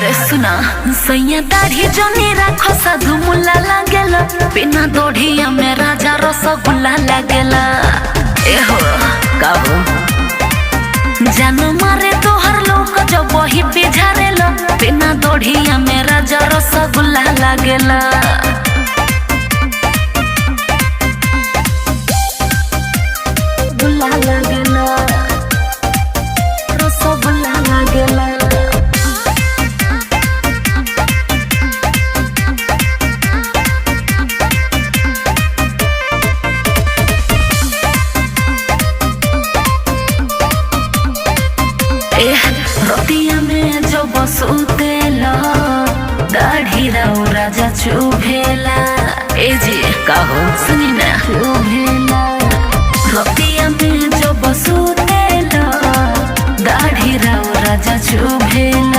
अरे सुना सैया दाढ़ी जोनी राखो साधु मुल्ला लागेला बिना दोढ़िया में राजा रसगुल्ला लागेला। एहो काबू जानो मारे तोहर लोग जो वही बिझारेला बिना दोढ़िया में राजा रसगुल्ला लागेला। गुल्ला लागेला रसगुल्ला लागेला। रतिया में जो बसूतेला दाढ़ी राउ राजा चुभेला। ए जी कहो सुनी ना चुभेला। रतिया में जो बसूतेला दाढ़ी राउ राजा चुभेला।